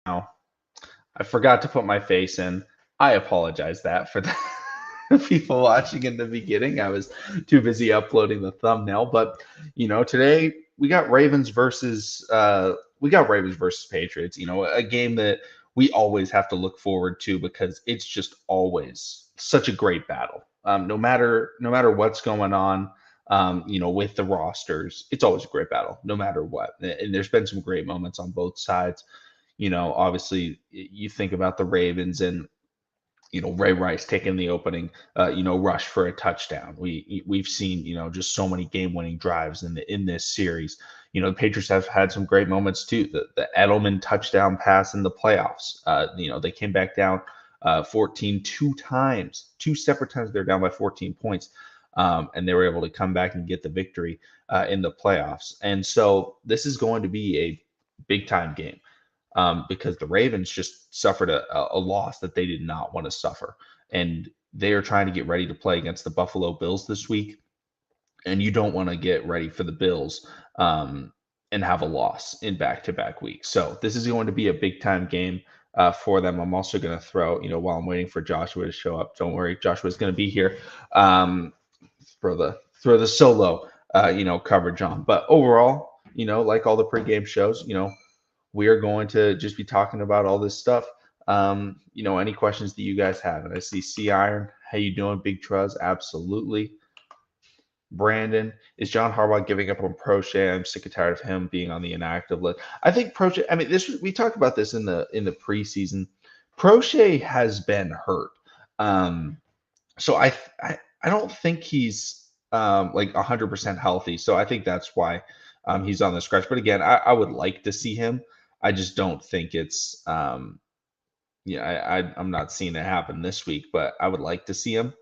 now. I forgot to put my face in. I apologize that for the people watching in the beginning. I was too busy uploading the thumbnail, but today we got Ravens versus Patriots. A game that we always have to look forward to because it's just always such a great battle. No matter what's going on, with the rosters, it's always a great battle, no matter what. And there's been some great moments on both sides. Obviously you think about the Ravens and Ray Rice taking the opening, rush for a touchdown. We've seen just so many game-winning drives in this series. The Patriots have had some great moments too. The Edelman touchdown pass in the playoffs. They came back down 14 two separate times. They're down by 14 points, and they were able to come back and get the victory in the playoffs. And so this is going to be a big-time game. Because the Ravens just suffered a loss that they did not want to suffer. And they are trying to get ready to play against the Buffalo Bills this week. And you don't want to get ready for the Bills and have a loss in back-to-back weeks. So this is going to be a big-time game for them. I'm also going to throw, while I'm waiting for Joshua to show up, don't worry, Joshua's going to be here. Throw the solo, coverage on. But overall, like all the pregame shows, we are going to just be talking about all this stuff. Any questions that you guys have. And I see C Iron. How you doing, Big Truz? Absolutely. Brandon, is John Harbaugh giving up on Prochet? I'm sick and tired of him being on the inactive list. I think Prochet, we talked about this in the preseason. Prochet has been hurt. So I don't think he's like 100% healthy. So I think that's why he's on the scratch. But again, I would like to see him. I just don't think it's I'm not seeing it happen this week, but I would like to see him.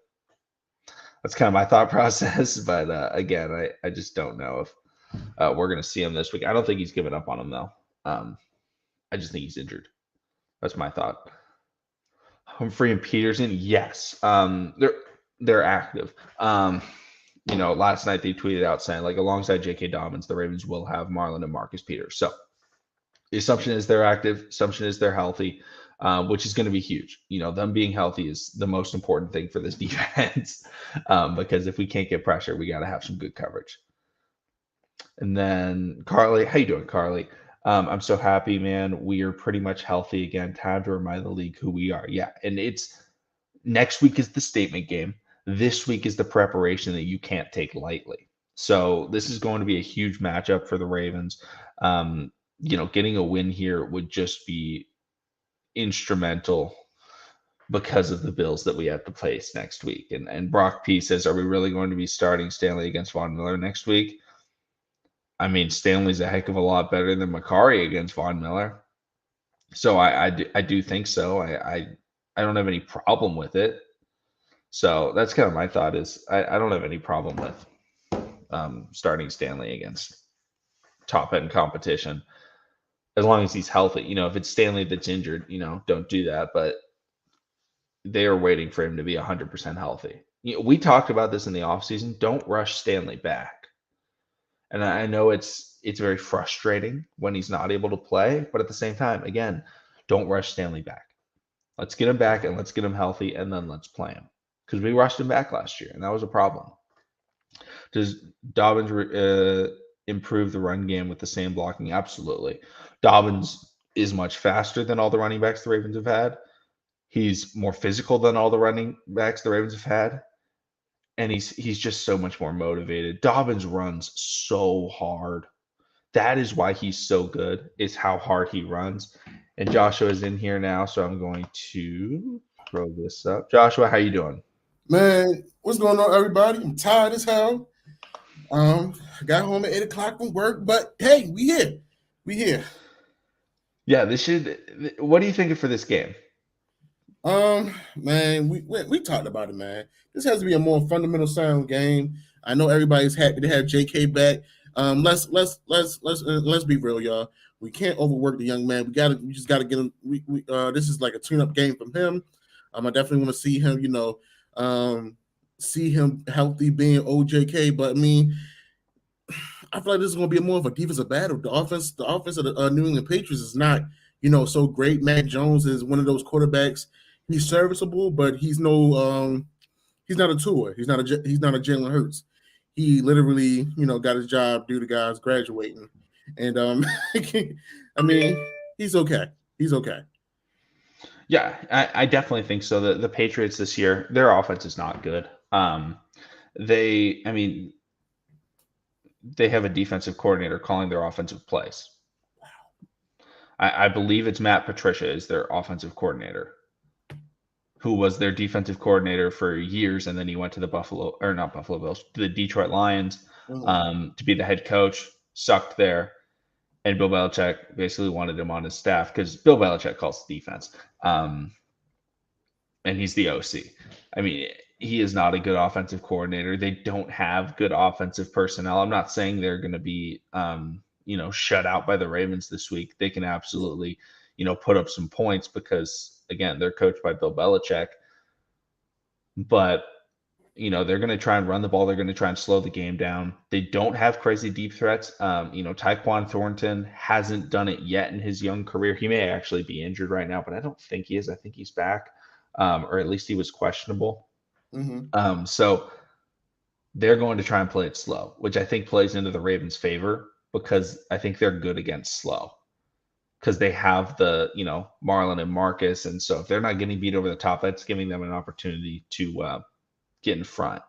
That's kind of my thought process. But again, I just don't know if we're going to see him this week. I don't think he's given up on him, though. I just think he's injured. That's my thought. Humphrey and Peterson, yes. They're active. Last night they tweeted out saying, like, alongside J.K. Dobbins, the Ravens will have Marlon and Marcus Peters. So the assumption is they're active. Assumption is they're healthy, which is going to be huge. Them being healthy is the most important thing for this defense because if we can't get pressure, we got to have some good coverage. And then Carly, how you doing, Carly? I'm so happy, man. We are pretty much healthy again. Time to remind the league who we are. Yeah, and it's next week is the statement game. This week is the preparation that you can't take lightly. So this is going to be a huge matchup for the Ravens. Getting a win here would just be instrumental because of the Bills that we have to face next week. And Brock P says, are we really going to be starting Stanley against Von Miller next week? Stanley's a heck of a lot better than Macari against Von Miller. So I do think so. I don't have any problem with it. So that's kind of my thought is I don't have any problem with starting Stanley against top-end competition as long as he's healthy. If it's Stanley that's injured, don't do that. But they are waiting for him to be 100% healthy. We talked about this in the offseason. Don't rush Stanley back. And I know it's very frustrating when he's not able to play. But at the same time, again, don't rush Stanley back. Let's get him back and let's get him healthy and then let's play him. Because we rushed him back last year, and that was a problem. Does Dobbins improve the run game with the same blocking? Absolutely. Dobbins is much faster than all the running backs the Ravens have had. He's more physical than all the running backs the Ravens have had. And he's just so much more motivated. Dobbins runs so hard. That is why he's so good, is how hard he runs. And Joshua is in here now, so I'm going to throw this up. Joshua, how you doing? Man, what's going on, everybody? I'm tired as hell. I got home at 8 o'clock from work, but hey, we here. Yeah, what are you thinking for this game? Man, we talked about it, man. This has to be a more fundamental sound game. I know everybody's happy to have JK back. Let's be real, y'all. We can't overwork the young man. We just gotta get him. This is like a tune-up game from him. I definitely want to see him, see him healthy, being OJK. But I feel like this is going to be more of a defensive battle. The offense of the New England Patriots is not so great. Mac Jones is one of those quarterbacks. He's serviceable, but he's he's not a Tua. He's not a Jalen Hurts. He literally, got his job due to guys graduating, and I mean, he's okay. He's okay. Yeah, I definitely think so. The Patriots this year, their offense is not good. I mean, they have a defensive coordinator calling their offensive plays. I believe it's Matt Patricia is their offensive coordinator, who was their defensive coordinator for years, and then he went to the not Buffalo Bills, to the Detroit Lions, to be the head coach. Sucked there, and Bill Belichick basically wanted him on his staff because Bill Belichick calls the defense, and he's the OC. I mean, he is not a good offensive coordinator. They don't have good offensive personnel. I'm not saying they're going to be, shut out by the Ravens this week. They can absolutely, put up some points because, again, they're coached by Bill Belichick. But, they're going to try and run the ball. They're going to try and slow the game down. They don't have crazy deep threats. Tyquan Thornton hasn't done it yet in his young career. He may actually be injured right now, but I don't think he is. I think he's back, or at least he was questionable. So they're going to try and play it slow, which I think plays into the Ravens' favor because I think they're good against slow because they have the, Marlon and Marcus. And so if they're not getting beat over the top, that's giving them an opportunity to get in front.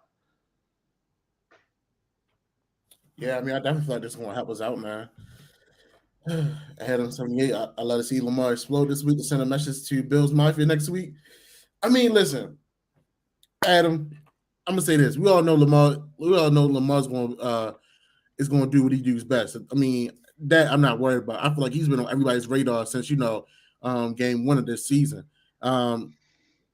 Yeah, I mean, I definitely feel like this is going to help us out, man. I had him 78. I love to see Lamar explode this week to send a message to Bills Mafia next week. I mean, listen, Adam, I'm gonna say this: we all know Lamar. We all know Lamar's going is going to do what he does best. I mean, that I'm not worried about. I feel like he's been on everybody's radar since game 1 of this season.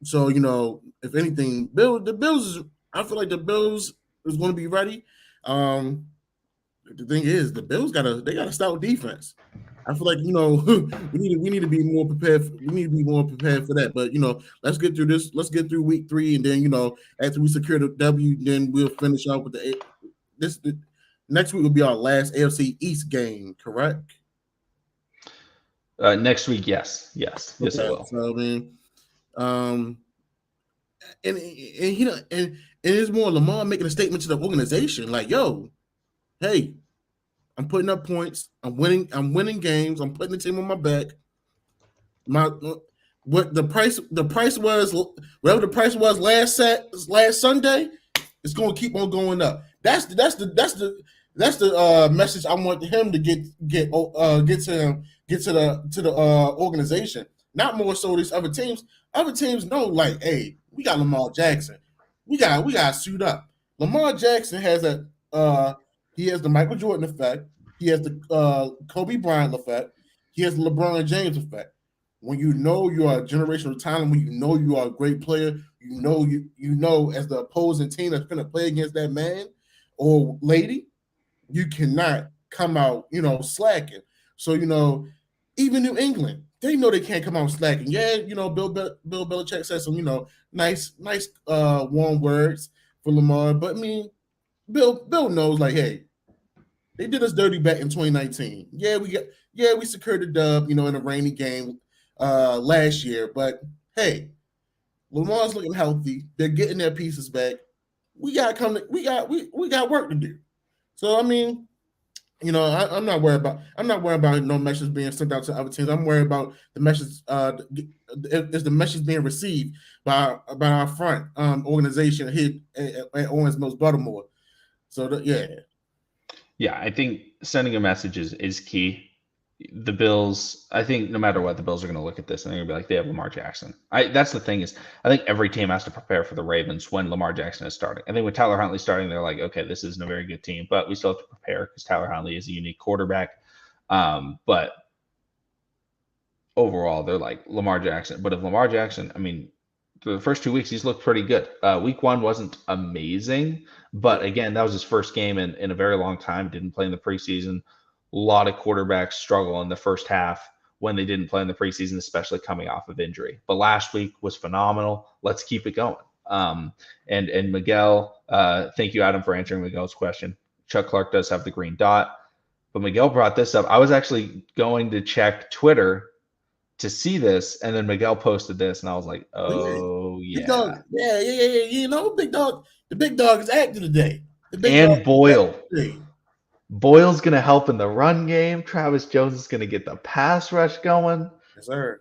So if anything, the Bills. I feel like the Bills is going to be ready. The thing is, the Bills got a stout defense. I feel like we need to be more prepared. We need to be more prepared for that. But let's get through this. Let's get through week 3, and then after we secure the W, then we'll finish out with the next week will be our last AFC East game. Correct? Next week, yes, it will. So I mean, and it's more Lamar making a statement to the organization, like, "Yo, hey, I'm putting up points. I'm winning games. I'm putting the team on my back. What the price was, whatever the price was last Sunday, it's going to keep on going up. That's the message I want him to get to the organization. Not more so these other teams. Other teams know, like, hey, we got Lamar Jackson. We got to suit up. Lamar Jackson has he has the Michael Jordan effect. He has the Kobe Bryant effect. He has the LeBron James effect. When you know you are a generational talent, when you know you are a great player, you know as the opposing team that's going to play against that man or lady, you cannot come out, slacking. So, even New England, they know they can't come out slacking. Yeah, Bill Belichick said some, nice warm words for Lamar, but I mean, Bill knows, like, hey, they did us dirty back in 2019. Yeah, we secured the dub, in a rainy game last year. But hey, Lamar's looking healthy. They're getting their pieces back. We got work to do. So I mean, I'm not worried about no message being sent out to other teams. I'm worried about the message. Is the message being received by our front organization here at Owens Mills, Baltimore? So Yeah, I think sending a message is key. The Bills, I think no matter what, the Bills are going to look at this and they're going to be like, they have Lamar Jackson. That's the thing is, I think every team has to prepare for the Ravens when Lamar Jackson is starting. I think when Tyler Huntley's starting, they're like, okay, this isn't a very good team, but we still have to prepare because Tyler Huntley is a unique quarterback. But overall, they're like Lamar Jackson. But if Lamar Jackson, I mean, the first 2 weeks, he's looked pretty good. Week 1 wasn't amazing, but again, that was his first game in a very long time. Didn't play in the preseason. A lot of quarterbacks struggle in the first half when they didn't play in the preseason, especially coming off of injury. But last week was phenomenal. Let's keep it going. And Miguel, thank you, Adam, for answering Miguel's question. Chuck Clark does have the green dot, but Miguel brought this up. I was actually going to check Twitter to see this, and then Miguel posted this, and I was like, Oh, yeah. oh Big yeah. dog. Yeah, yeah, yeah, yeah. You know, big dog. The big dog is active today. The big dog And is active Boyle. today. Boyle's going to help in the run game. Travis Jones is going to get the pass rush going. Yes, sir.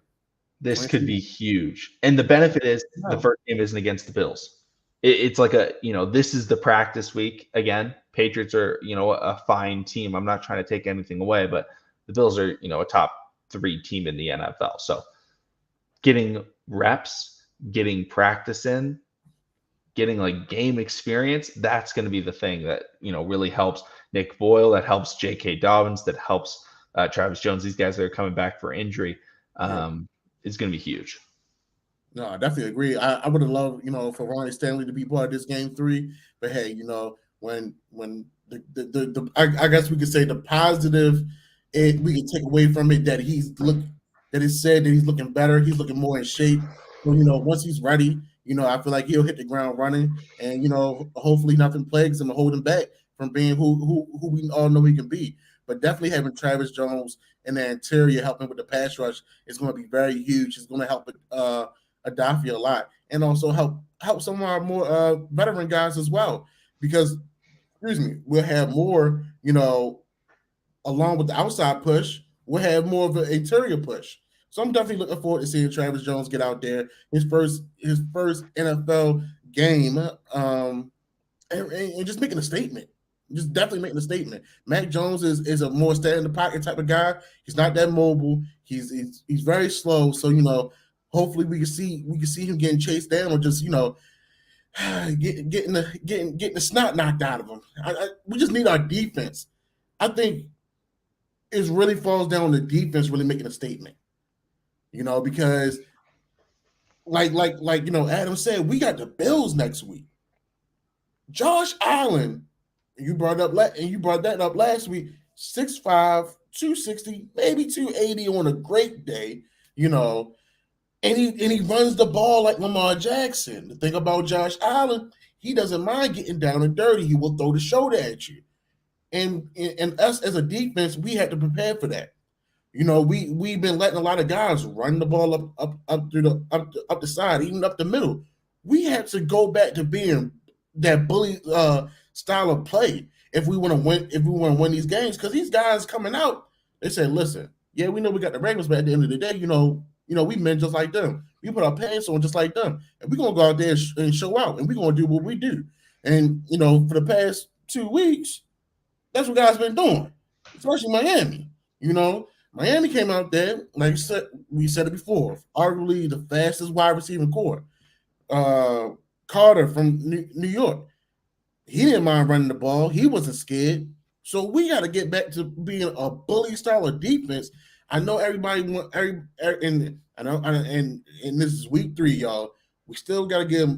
This could 22. be huge. And the benefit is the No. first game isn't against the Bills. It's like this is the practice week again. Patriots are, a fine team. I'm not trying to take anything away, but the Bills are, a top 3 team in the NFL. So getting reps, getting practice in, getting like game experience, that's going to be the thing that, really helps Nick Boyle, that helps J.K. Dobbins, that helps Travis Jones. These guys that are coming back for injury Yeah. is going to be huge. No, I definitely agree. I would have loved, for Ronnie Stanley to be part of this game 3. But hey, when I guess we could say the positive we can take away from it that that it said that he's looking better, he's looking more in shape. So, once he's ready, I feel like he'll hit the ground running, and hopefully nothing plagues him or hold him back from being who we all know he can be. But definitely having Travis Jones in the interior helping with the pass rush is going to be very huge. It's going to help Adafi a lot, and also help some of our more veteran guys as well. Because, excuse me, we'll have more, along with the outside push, we'll have more of an interior push. So I'm definitely looking forward to seeing Travis Jones get out there, his first NFL game, and just making a statement. Just definitely making a statement. Mac Jones is a more stand in the pocket type of guy. He's not that mobile. He's very slow. So hopefully we can see him getting chased down or just getting the snot knocked out of him. We just need our defense. I think it really falls down to defense really making a statement. Because like Adam said, we got the Bills next week. Josh Allen, you brought that up last week. 6'5", 260, maybe 280 on a great day. And he runs the ball like Lamar Jackson. The thing about Josh Allen, he doesn't mind getting down and dirty. He will throw the shoulder at you. And us as a defense, we had to prepare for that. We've been letting a lot of guys run the ball up through up the side, even up the middle. We had to go back to being that bully style of play if we want to win. If we want to win these games, because these guys coming out, they said, "Listen, yeah, we know we got the Ravens, but at the end of the day, we men just like them. We put our pants on just like them, and we're gonna go out there and show out, and we're gonna do what we do." And for the past 2 weeks, that's what guys been doing, especially Miami. Miami came out there, like we said it before, arguably the fastest wide receiving core. Carter from New York, he didn't mind running the ball. He wasn't scared. So we got to get back to being a bully style of defense. I know everybody want and this is week 3, y'all. We still got to give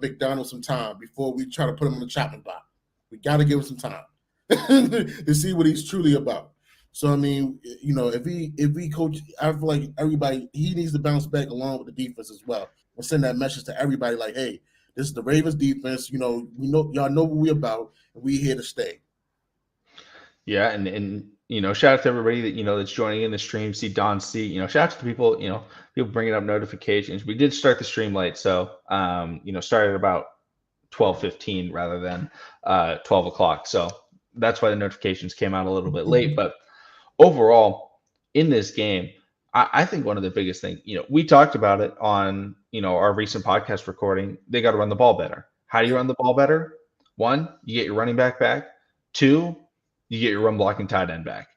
McDonald some time before we try to put him on the chopping block. We got to give him some time to see what he's truly about. So I mean, if we coach, I feel like everybody, he needs to bounce back along with the defense as well and send that message to everybody like, hey, this is the Ravens defense. We know y'all know what we're about, and we here to stay. Yeah, and shout out to everybody that that's joining in the stream. See Don C. Shout out to the people. People bringing up notifications. We did start the stream late, so started about 12:15 rather than 12 o'clock. So that's why the notifications came out a little bit late. But overall, in this game, I think one of the biggest things, we talked about it on our recent podcast recording. They got to run the ball better. How do you run the ball better? 1, you get your running back back. 2, you get your run blocking tight end back.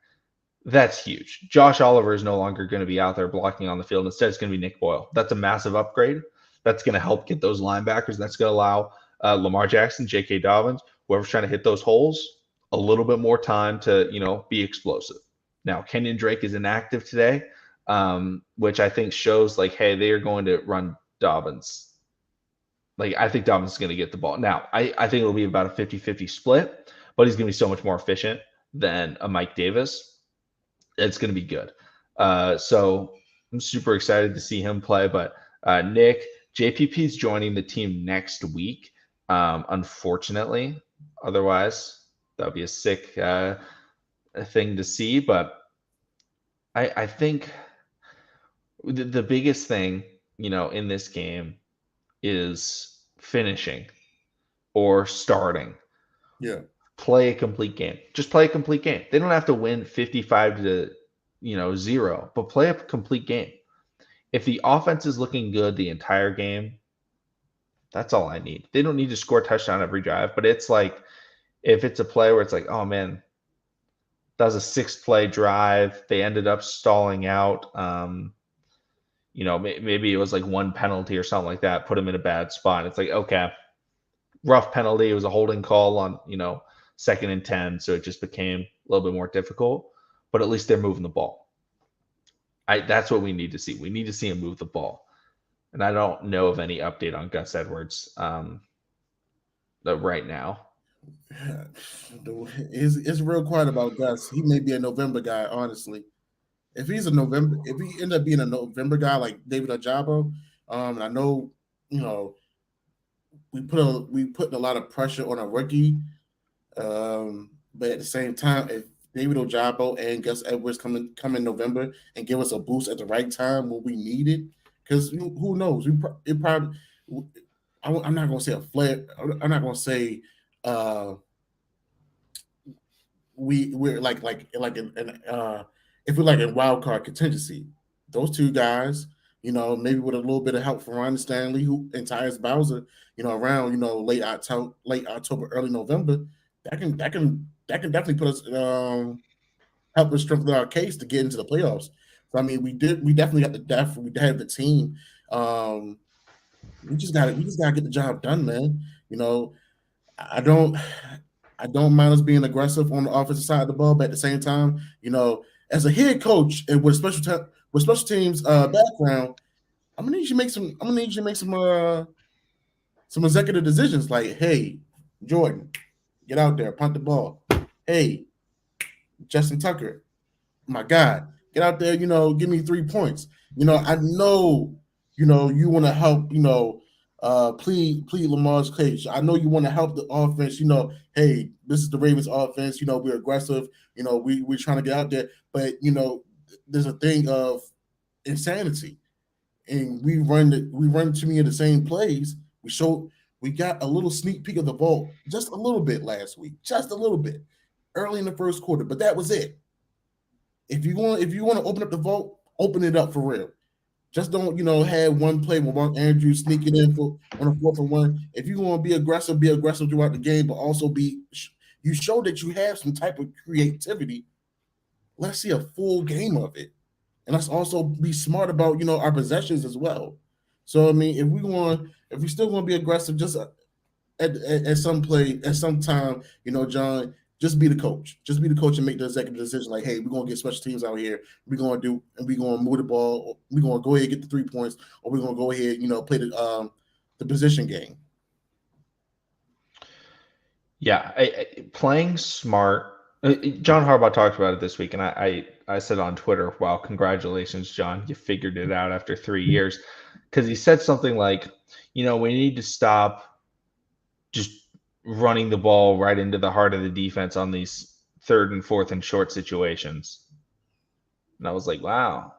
That's huge. Josh Oliver is no longer going to be out there blocking on the field. Instead, it's going to be Nick Boyle. That's a massive upgrade. That's going to help get those linebackers. That's going to allow Lamar Jackson, J.K. Dobbins, whoever's trying to hit those holes, a little bit more time to, be explosive. Now, Kenyon Drake is inactive today, which I think shows like, hey, they are going to run Dobbins. Like, I think Dobbins is going to get the ball. Now, I think it'll be about a 50-50 split, but he's going to be so much more efficient than a Mike Davis. It's going to be good. So I'm super excited to see him play. But Nick, JPP is joining the team next week, unfortunately. Otherwise, that would be a sick thing to see. But I think The biggest thing, in this game is finishing or starting. Yeah. Play a complete game. Just play a complete game. They don't have to win 55 to, 0, but play a complete game. If the offense is looking good the entire game, that's all I need. They don't need to score a touchdown every drive, but it's like if it's a play where it's like, oh man, that was a 6 play drive. They ended up stalling out. Maybe it was like one penalty or something like that, put them in a bad spot. It's like, okay, rough penalty. It was a holding call on, 2nd and 10. So it just became a little bit more difficult, but at least they're moving the ball. That's what we need to see. We need to see him move the ball. And I don't know of any update on Gus Edwards right now. It's real quiet about Gus. He may be a November guy, honestly. If he end up being a November guy like David Ojabo, and I know, we put a lot of pressure on a rookie, but at the same time, if David Ojabo and Gus Edwards come in November and give us a boost at the right time when we need it, because who knows? I'm not gonna say a flare. I'm not gonna say we're if we're like in wild card contingency, those two guys, maybe with a little bit of help from Ron Stanley and Tyus Bowser, around late October, early November, that can definitely put us help us strengthen our case to get into the playoffs. So I mean, we definitely got the depth, we have the team. We just gotta get the job done, man. I don't mind us being aggressive on the offensive side of the ball, but at the same time, as a head coach and with special teams background, I'm gonna need you to make some executive decisions like, hey, Jordan, get out there, punt the ball. Hey, Justin Tucker, my God, get out there, give me 3 points. I know, you want to help, plead Lamar's case. I know you want to help the offense. Hey, this is the Ravens offense. We're aggressive. We're trying to get out there, but there's a thing of insanity, and we run to me in the same plays. We got a little sneak peek of the vault, just a little bit last week, just a little bit early in the first quarter, but that was it. If you want to open up the vault, open it up for real. Just don't, have one play with Mark Andrews sneaking in on a 4-for-1. If you want to be aggressive throughout the game, but also you show that you have some type of creativity. Let's see a full game of it. And let's also be smart about, our possessions as well. So, I mean, if we still want to be aggressive, just at some time, John, just be the coach. Just be the coach and make the executive decision. Like, hey, we're gonna get special teams out here. We're gonna move the ball. We're gonna go ahead and get the 3 points, or we're gonna go ahead, play the position game. Yeah, playing smart. John Harbaugh talked about it this week, and I said on Twitter, "Wow, congratulations, John! You figured it out after 3 years." Because he said something like, we need to stop just running the ball right into the heart of the defense on these 3rd and 4th and short situations. And I was like, wow,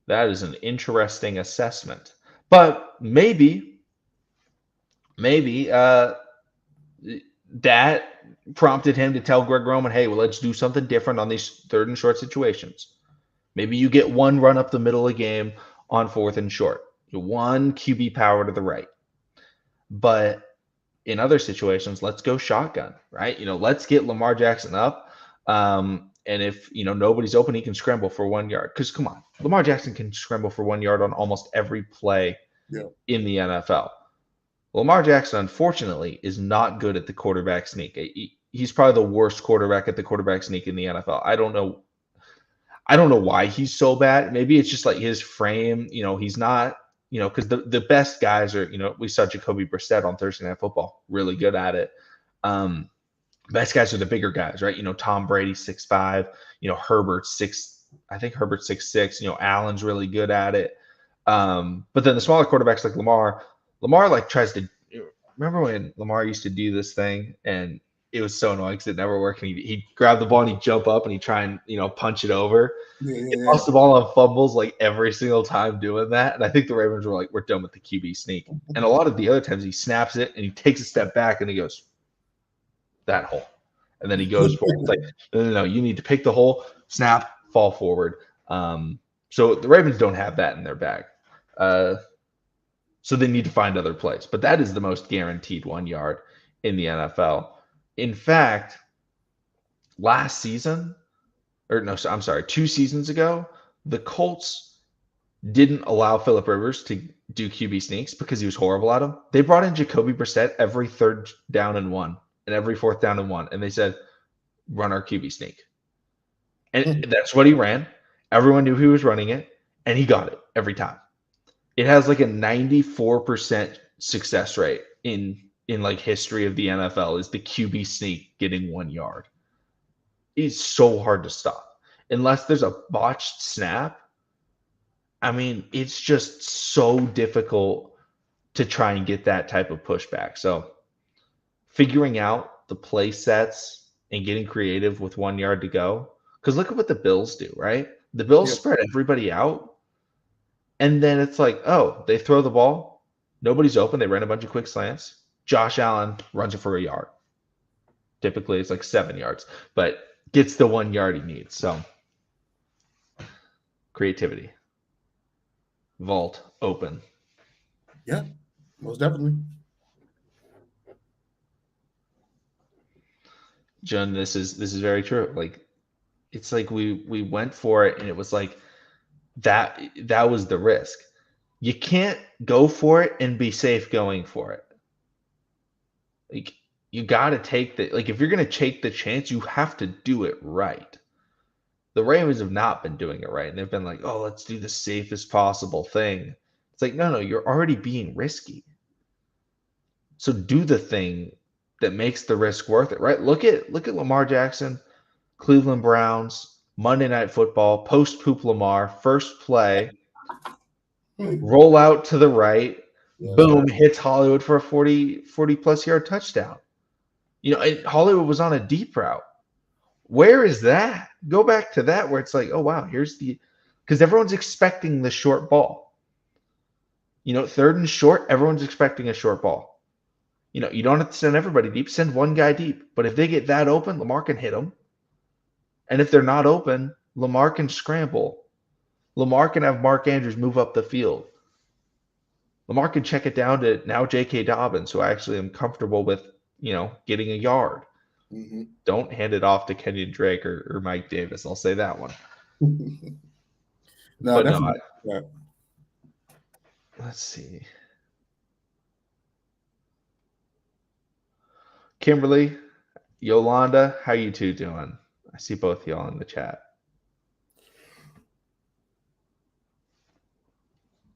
that is an interesting assessment. But maybe that prompted him to tell Greg Roman, hey, well, let's do something different on these 3rd and short situations. Maybe you get one run up the middle of the game on 4th and short, one QB power to the right. But in other situations, let's go shotgun, right? Let's get Lamar Jackson up. And if, nobody's open, he can scramble for 1 yard. Because come on, Lamar Jackson can scramble for 1 yard on almost every play in the NFL. Lamar Jackson, unfortunately, is not good at the quarterback sneak. He's probably the worst quarterback at the quarterback sneak in the NFL. I don't know why he's so bad. Maybe it's just like his frame. He's not, because the best guys are, we saw Jacoby Brissett on Thursday Night Football, really good at it. Best guys are the bigger guys, right? Tom Brady 6'5", Herbert's 6'6". Allen's really good at it. But then the smaller quarterbacks like Lamar like tries to, remember when Lamar used to do this thing and it was so annoying because it never worked. And he'd grab the ball and he'd jump up and he'd try and punch it over. He Yeah. lost the ball on fumbles like every single time doing that. And I think the Ravens were like, we're done with the QB sneak. And a lot of the other times he snaps it and he takes a step back and he goes, that hole. And then he goes for it. It's like, no, you need to pick the hole, snap, fall forward. So the Ravens don't have that in their bag. So they need to find other plays. But that is the most guaranteed 1 yard in the NFL. In fact, last season, or no, I'm sorry, 2 seasons ago, the Colts didn't allow Phillip Rivers to do QB sneaks because he was horrible at them. They brought in Jacoby Brissett every 3rd down and 1 and every 4th down and 1. And they said, run our QB sneak. And that's what he ran. Everyone knew he was running it, and he got it every time. It has like a 94% success rate in like history of the NFL is the QB sneak getting 1 yard. It's so hard to stop. Unless there's a botched snap, I mean, it's just so difficult to try and get that type of pushback. So figuring out the play sets and getting creative with 1 yard to go. Because look at what the Bills do, right? The Bills spread everybody out. And then it's like, oh, they throw the ball. Nobody's open. They ran a bunch of quick slants. Josh Allen runs it for a yard. Typically, it's like 7 yards, but gets the 1 yard he needs. So creativity. Vault open. Yeah, most definitely. John, this is very true. Like, it's like we went for it, and it was like that was the risk. You can't go for it and be safe going for it. Like, you got to take the, like, if you're going to take the chance, you have to do it right. The Ravens have not been doing it right, and they've been like, oh, let's do the safest possible thing. It's like, no, you're already being risky. So do the thing that makes the risk worth it, right? Look at Lamar Jackson, Cleveland Browns, Monday Night Football, post-poop Lamar, first play, roll out to the right, boom, hits Hollywood for a 40-plus yard touchdown. And Hollywood was on a deep route. Where is that? Go back to that where it's like, oh, wow, because everyone's expecting the short ball. 3rd and short, everyone's expecting a short ball. You don't have to send everybody deep. Send one guy deep. But if they get that open, Lamar can hit them. And if they're not open, Lamar can scramble. Lamar can have Mark Andrews move up the field. Lamar can check it down to now J.K. Dobbins, who I actually am comfortable with, getting a yard. Mm-hmm. Don't hand it off to Kenyon Drake or Mike Davis. I'll say that one. No, definitely. Yeah. Let's see. Kimberly, Yolanda, how you two doing? I see both y'all in the chat.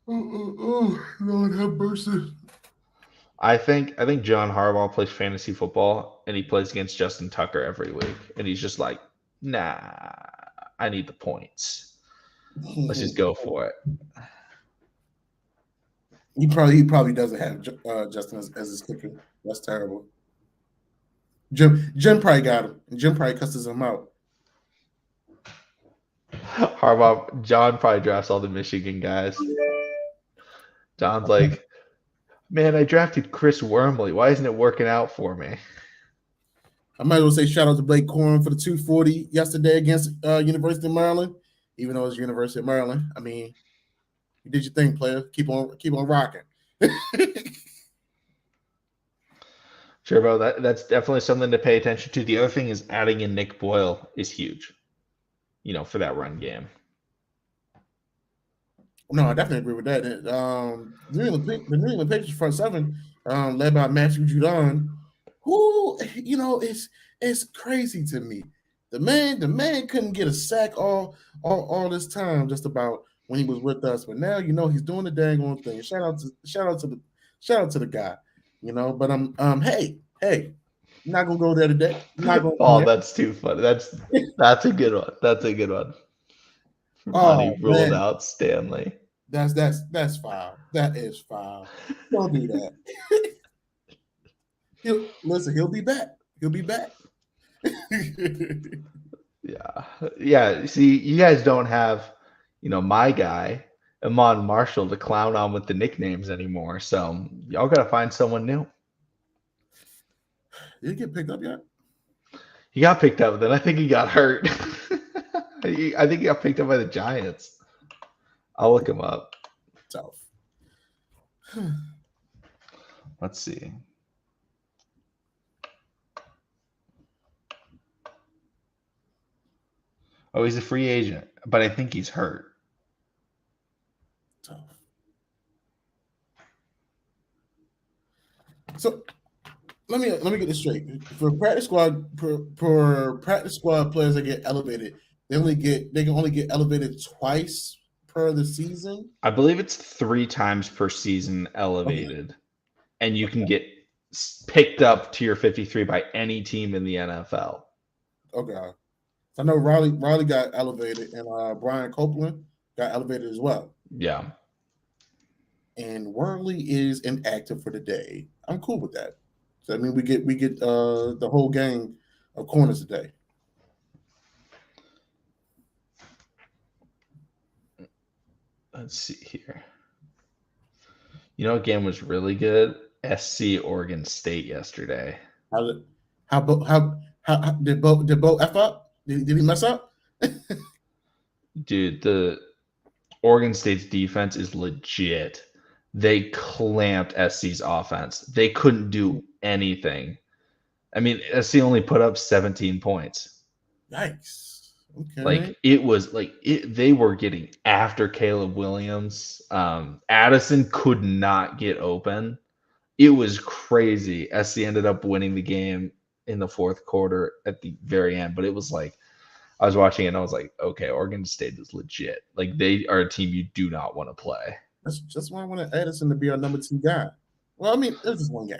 Lord have mercy. I think John Harbaugh plays fantasy football and he plays against Justin Tucker every week, and he's just like, nah, I need the points. Let's just go for it. He probably doesn't have Justin as his kicker. That's terrible. Jim probably got him. Jim probably cusses him out. John probably drafts all the Michigan guys. John's like, man, I drafted Chris Wormley. Why isn't it working out for me? I might as well say shout out to Blake Corum for the 240 yesterday against University of Maryland, even though it's University of Maryland. I mean, you did your thing, player. Keep on rocking. Sure, bro. That's definitely something to pay attention to. The other thing is adding in Nick Boyle is huge, for that run game. No, I definitely agree with that. The New England Patriots front seven, led by Matthew Judon, who it's crazy to me. The man couldn't get a sack all this time, just about when he was with us. But now he's doing the dang on thing. Shout out to the guy. But hey, I'm not gonna go there today. That's too funny. That's a good one. That's a good one. Money ruled out Stanley. That's foul. That is foul. Don't do that. He'll be back. He'll be back. Yeah. See, you guys don't have, my guy, Amon Marshall, to clown on with the nicknames anymore. So y'all got to find someone new. Did he get picked up yet? He got picked up, then I think he got hurt. I think he got picked up by the Giants. I'll look him up. Tough. Let's see. Oh, he's a free agent, but I think he's hurt. Tough. So let me get this straight. For practice squad, for practice squad players that get elevated, they can only get elevated twice per the season. I believe it's 3 times per season elevated, okay. And you can get picked up to your 53 by any team in the NFL. Okay. I know Riley got elevated, and Brian Copeland got elevated as well. Yeah. And Worley is inactive for the day. I'm cool with that. So I mean, we get the whole gang of corners today. Let's see here. You know what game was really good? SC Oregon State yesterday. How did Bo F up? Did he mess up? Dude, the Oregon State's defense is legit. They clamped SC's offense. They couldn't do anything. I mean, SC only put up 17 points. Yikes. Okay. Like, it was like they were getting after Caleb Williams. Addison could not get open. It was crazy. SC ended up winning the game in the fourth quarter at the very end, but it was like, I was watching it and I was like, okay, Oregon State is legit. Like, they are a team you do not want to play. That's just why I wanted Addison to be our number 2 guy. Well, I mean, it's just one game.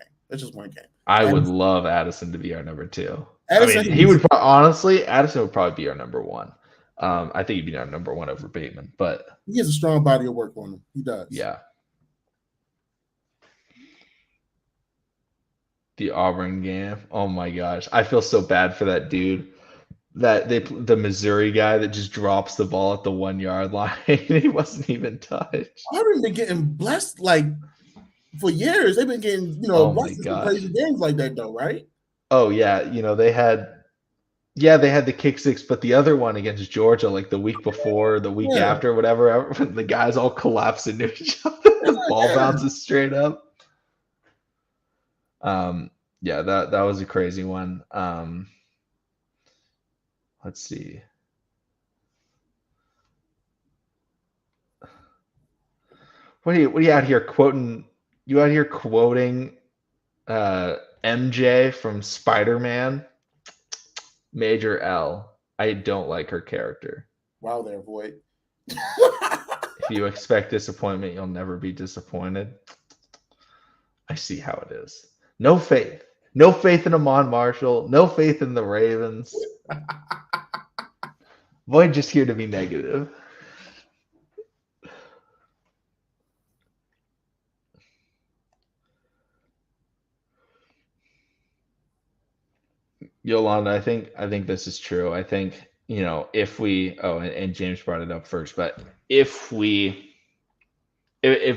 I would love Addison to be our number 2. Addison, I mean, he would honestly, Addison would probably be our number 1. I think he'd be our number 1 over Bateman, but he has a strong body of work on him. He does. Yeah. The Auburn game. Oh my gosh. I feel so bad for that dude. The Missouri guy that just drops the ball at the 1-yard line. He wasn't even touched. Auburn been getting blessed like for years. They've been getting, blessed with crazy games like that though, right? Oh yeah. They had the kick six, but the other one against Georgia, like the week before, the week after, whatever, the guys all collapse into each other. The ball bounces straight up. Yeah, that was a crazy one. Let's see. What are you out here quoting? You out here quoting MJ from Spider-Man? Major L. I don't like her character. Wow there, Void. If you expect disappointment, you'll never be disappointed. I see how it is. No faith. No faith in Amon Marshall. No faith in the Ravens. Void just here to be negative. Yolanda, I think this is true. I think, if we and James brought it up first, but if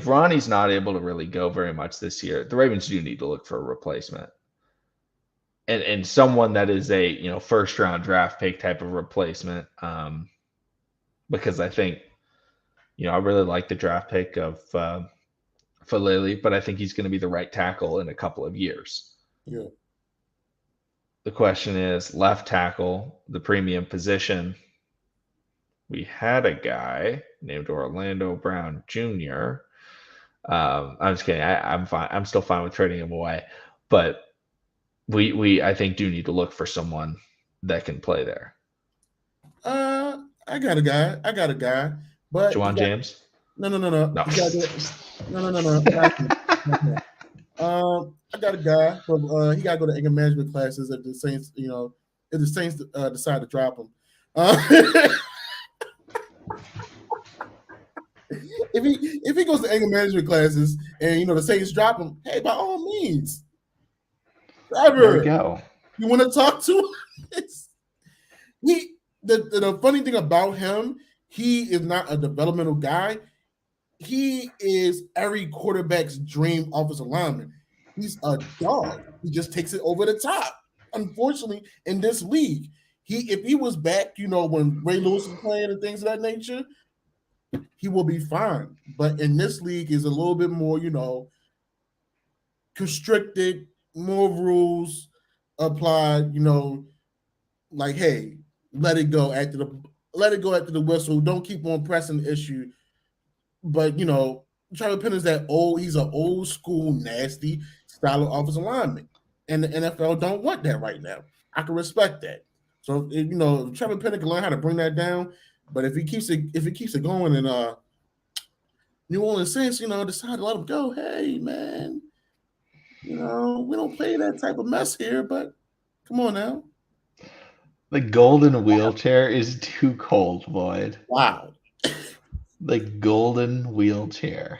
Ronnie's not able to really go very much this year, the Ravens do need to look for a replacement. And someone that is a first round draft pick type of replacement, because I think I really like the draft pick of Falele, but I think he's going to be the right tackle in a couple of years. Yeah. The question is left tackle, the premium position. We had a guy named Orlando Brown Jr. I'm just kidding. I'm fine. I'm still fine with trading him away, but we I think do need to look for someone that can play there. I got a guy. But Juwan James? No. No. I got a guy, but he gotta go to anger management classes if the Saints, decide to drop him. If he goes to anger management classes and the Saints drop him, hey, by all means. There we go. You want to talk to him? The funny thing about him, he is not a developmental guy. He is every quarterback's dream offensive lineman. He's a dog. He just takes it over the top. Unfortunately, in this league, if he was back, when Ray Lewis was playing and things of that nature, he will be fine. But in this league, is a little bit more, constricted, more rules applied. Like, hey, let it go after the whistle. Don't keep on pressing the issue. But Trevor Penn is he's an old school nasty style of offensive lineman. And the NFL don't want that right now. I can respect that. So Trevor Penn can learn how to bring that down. But if he keeps it going and New Orleans Saints, decide to let him go, hey man, we don't play that type of mess here, but come on now. The golden wheelchair is too cold, Lloyd. Wow. The golden wheelchair.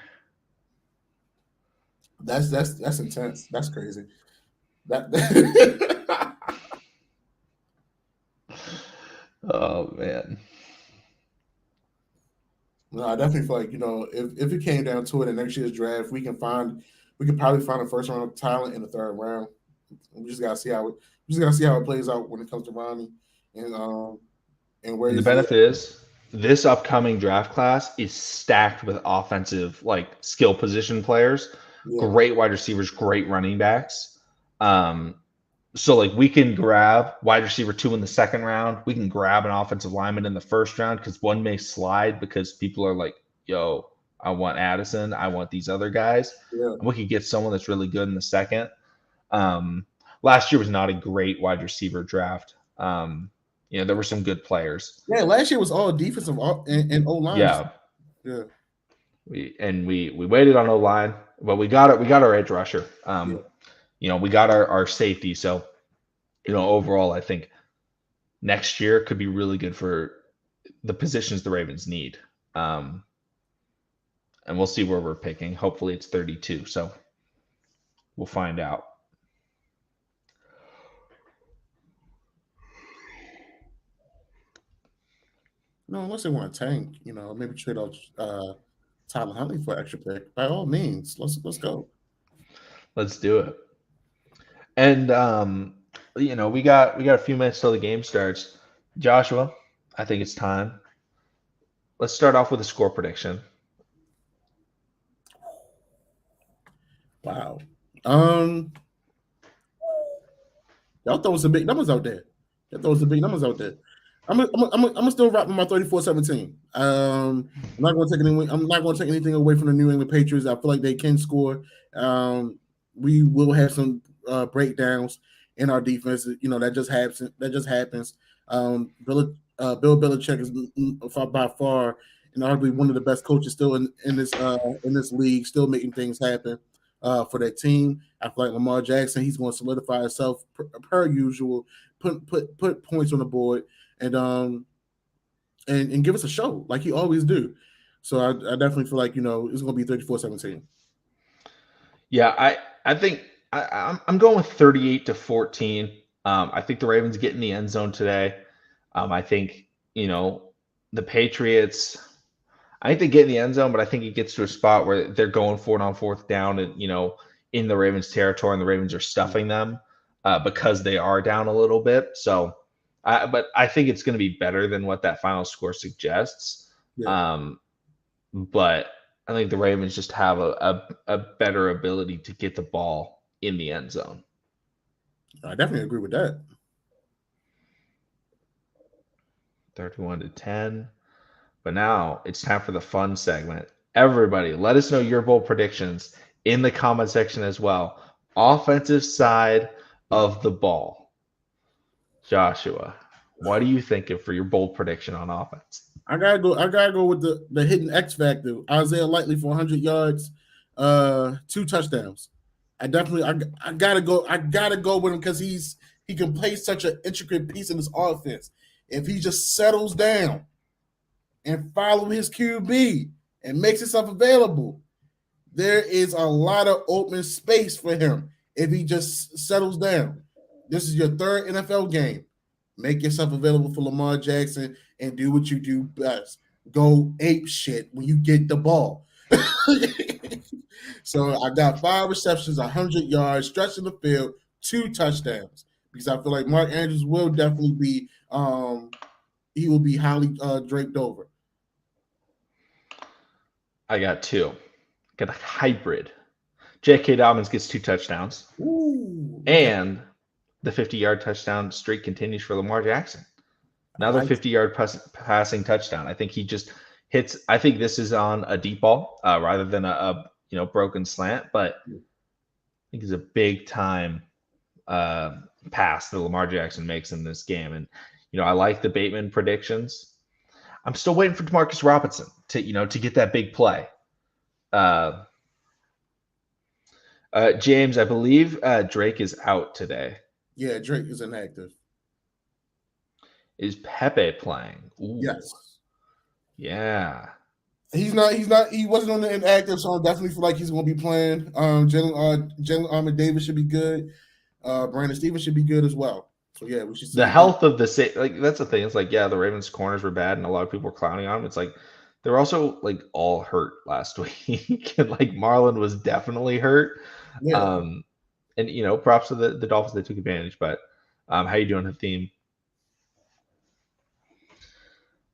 That's intense. That's crazy. Oh man. No, I definitely feel like, if it came down to it in next year's draft, we can probably find a first round talent in the third round. We just gotta see how it plays out when it comes to Ronnie and where the benefit is this upcoming draft class is stacked with offensive skill position players, great wide receivers, great running backs. So we can grab wide receiver 2 in the second round. We can grab an offensive lineman in the first round because one may slide because people are like, yo, I want Addison. I want these other guys. Yeah. And we could get someone that's really good in the second. Last year was not a great wide receiver draft. There were some good players. Yeah, last year was all defensive and O-line. Yeah. Yeah. We waited on O-line, but we got our edge rusher. We got our safety. So, overall, I think next year could be really good for the positions the Ravens need. And we'll see where we're picking. Hopefully it's 32. So we'll find out. No, unless they want to tank, maybe trade out Tyler Huntley for an extra pick. By all means, let's go. Let's do it. And we got a few minutes till the game starts. Joshua, I think it's time. Let's start off with a score prediction. Wow. Y'all throwing some big numbers out there. I'm gonna still rock with my 34-17. I'm not going to take anything away from the New England Patriots. I feel like they can score. We will have some breakdowns in our defense. That just happens. Bill Belichick is by far and arguably one of the best coaches still in this league, still making things happen for that team. I feel like Lamar Jackson, he's going to solidify himself per usual, put points on the board, and give us a show like he always do. So I definitely feel like it's going to be 34-17. Yeah, I think I'm going with 38-14. I think the Ravens get in the end zone today. I think the Patriots. I think they get in the end zone, but I think it gets to a spot where they're going for it on fourth down and in the Ravens territory, and the Ravens are stuffing them because they are down a little bit. So, but I think it's going to be better than what that final score suggests. Yeah. But I think the Ravens just have a better ability to get the ball in the end zone. I definitely agree with that. 31-10. But now it's time for the fun segment. Everybody, let us know your bold predictions in the comment section as well. Offensive side of the ball. Joshua, what are you thinking for your bold prediction on offense? I gotta go with the hidden X factor. Isaiah Likely for 100 yards, 2 touchdowns. I gotta go with him because he can play such an intricate piece in this offense. If he just settles down and follow his QB and makes himself available, there is a lot of open space for him if he just settles down. This is your third NFL game. Make yourself available for Lamar Jackson and do what you do best. Go ape shit when you get the ball. So I got 5 receptions, 100 yards, stretching the field, 2 touchdowns. Because I feel like Mark Andrews will definitely be he will be highly draped over. I got 2. Got a hybrid. J.K. Dobbins gets 2 touchdowns. Ooh, And the 50-yard touchdown streak continues for Lamar Jackson. Another 50-yard passing touchdown. I think he just hits. I think this is on a deep ball rather than a broken slant, but I think it's a big time pass that Lamar Jackson makes in this game. And I like the Bateman predictions. I'm still waiting for Demarcus Robinson to get that big play. James, I believe Drake is out today. Yeah, Drake is inactive. Is Pepe playing? Ooh. Yes. Yeah. He wasn't on the inactive, so I definitely feel like he's going to be playing. Jalen Davis should be good. Brandon Stevens should be good as well. So yeah, we should see the health of the that's the thing. It's like, yeah, the Ravens corners were bad and a lot of people were clowning on them. It's like they're also like all hurt last week. And like Marlon was definitely hurt. Yeah. And props to the Dolphins that took advantage. But how you doing, Hakeem?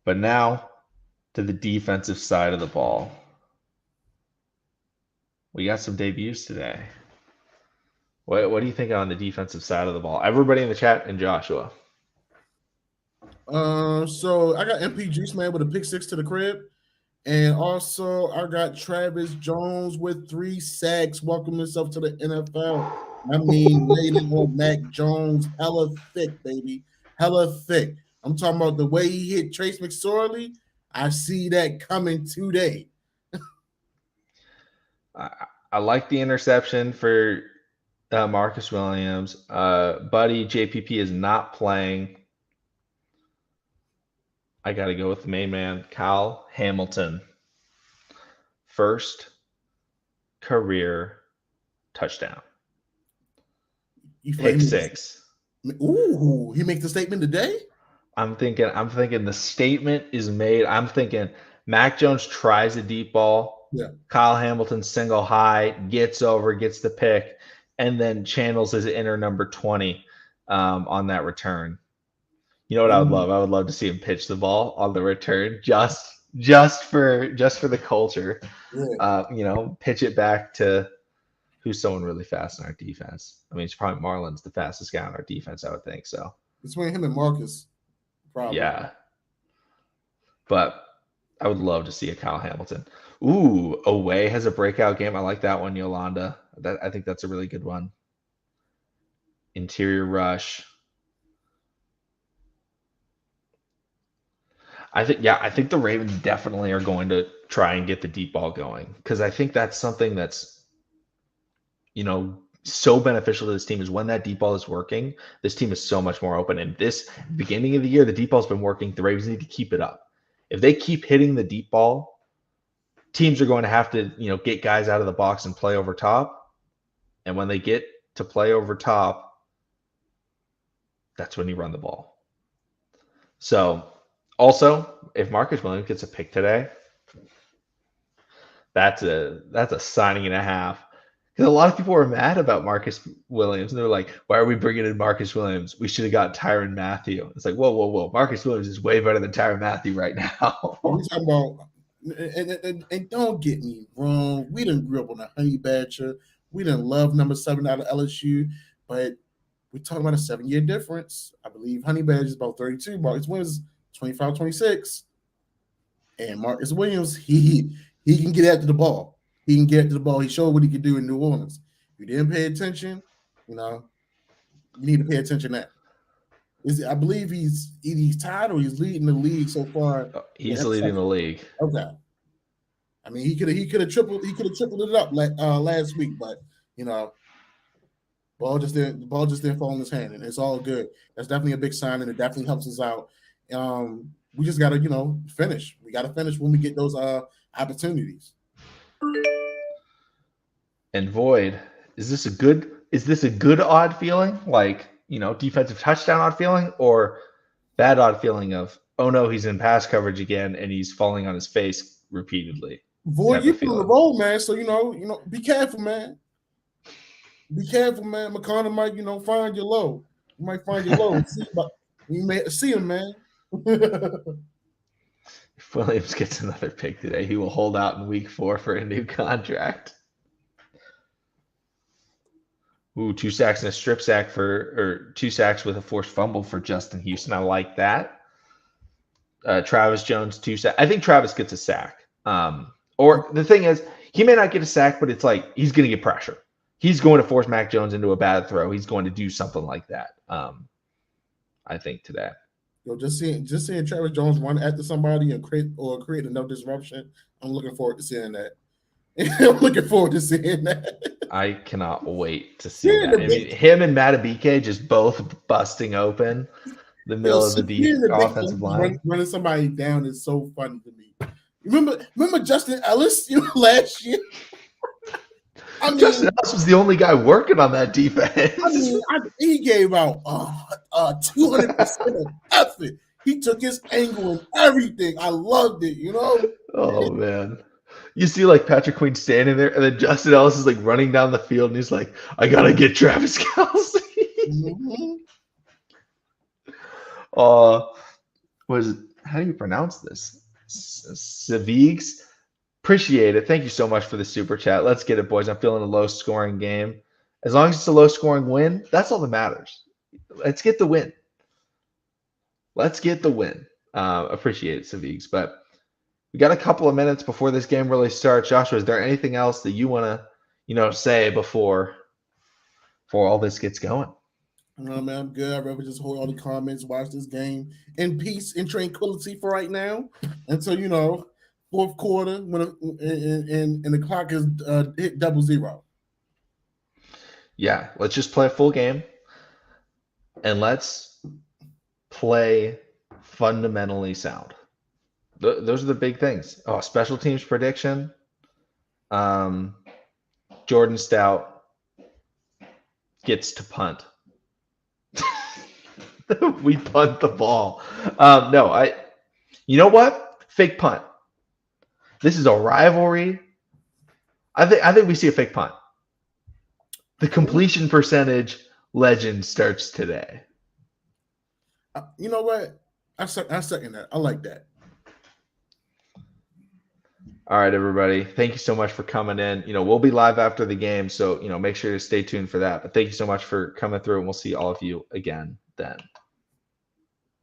But now to the defensive side of the ball. We got some debuts today. What do you think on the defensive side of the ball? Everybody in the chat and Joshua. So I got MP Juice Man with a pick 6 to the crib. And also I got Travis Jones with 3 sacks. Welcome himself to the NFL. I mean, waiting on Mac Jones, hella thick, baby. Hella thick. I'm talking about the way he hit Trace McSorley. I see that coming today. I like the interception for Marcus Williams. Buddy, JPP is not playing. I got to go with the main man, Kyle Hamilton. First career touchdown. Pick 6. Ooh, he makes the statement today? I'm thinking the statement is made. I'm thinking Mac Jones tries a deep ball. Yeah. Kyle Hamilton single high, gets over, gets the pick, and then channels his inner number 20 on that return. You know what I would love? I would love to see him pitch the ball on the return just for the culture. Yeah. Pitch it back to who's someone really fast in our defense. I mean, it's probably Marlon's the fastest guy on our defense, I would think so. Between him and Marcus, probably. Yeah. But I would love to see a Kyle Hamilton. Ooh, Away has a breakout game. I like that one, Yolanda. I think that's a really good one. Interior rush. I think the Ravens definitely are going to try and get the deep ball going because I think that's something that's, so beneficial to this team is when that deep ball is working, this team is so much more open. And this beginning of the year, the deep ball's been working. The Ravens need to keep it up. If they keep hitting the deep ball, teams are going to have to, get guys out of the box and play over top. And when they get to play over top, that's when you run the ball. So also, if Marcus Williams gets a pick today, that's a signing and a half. Because a lot of people were mad about Marcus Williams, and they're like, "Why are we bringing in Marcus Williams? We should have got Tyrann Mathieu." It's like, whoa! Marcus Williams is way better than Tyrann Mathieu right now. We're talking about, and don't get me wrong, we didn't grow up on a honey badger. We didn't love number 7 out of LSU, but we're talking about a 7-year difference. I believe honey badger is about 32. Marcus Williams 25, 26. And Marcus Williams, he can get after the ball. He can get to the ball. He showed what he could do in New Orleans. If you didn't pay attention, you need to pay attention now. I believe he's tied or he's leading the league so far. He's leading the league. Okay. I mean, he could have tripled it up last week, but ball just didn't fall in his hand, and it's all good. That's definitely a big sign, and it definitely helps us out. We just gotta finish. We gotta finish when we get those opportunities. And Void, is this a good odd feeling? Like defensive touchdown odd feeling or bad odd feeling of, oh no, he's in pass coverage again and he's falling on his face repeatedly. Void, you've been on the roll, man. So be careful, man. Be careful, man. McConnell might, find your low. You might find your low. You may see him, man. If Williams gets another pick today, he will hold out in week 4 for a new contract. Ooh, 2 sacks and a strip sack or 2 sacks with a forced fumble for Justin Houston. I like that. Travis Jones, 2 sacks. I think Travis gets a sack. Or the thing is, he may not get a sack, but it's like he's going to get pressure. He's going to force Mac Jones into a bad throw. He's going to do something like that. I think today. Just seeing Travis Jones run after somebody and create enough disruption. I'm looking forward to seeing that. I'm looking forward to seeing that. I cannot wait to see that. I mean, him and Matabike just both busting open the middle of the offensive line. Running somebody down is so funny to me. Remember Justin Ellis last year? Justin Ellis was the only guy working on that defense. He gave out 200% of effort. He took his angle and everything. I loved it, Oh, man. You see, Patrick Queen standing there, and then Justin Ellis is, running down the field, and he's like, I got to get Travis Kelce. Mm-hmm. How do you pronounce this? Savigs? Appreciate it. Thank you so much for the super chat. Let's get it, boys. I'm feeling a low-scoring game. As long as it's a low-scoring win, that's all that matters. Let's get the win. Appreciate it, Savigs. But we got a couple of minutes before this game really starts. Joshua, is there anything else that you want to, say before all this gets going? No, man, I'm good. I'd rather just hold all the comments, watch this game in peace and tranquility for right now until, fourth quarter when and the clock is hit 00. Yeah, let's just play a full game, and let's play fundamentally sound. Those are the big things. Oh, special teams prediction. Jordan Stout gets to punt. We punt the ball. You know what? Fake punt. This is a rivalry. I think we see a fake punt. The completion percentage legend starts today. You know what? I second that. I like that. All right, everybody. Thank you so much for coming in. We'll be live after the game, so make sure to stay tuned for that. But thank you so much for coming through, and we'll see all of you again then.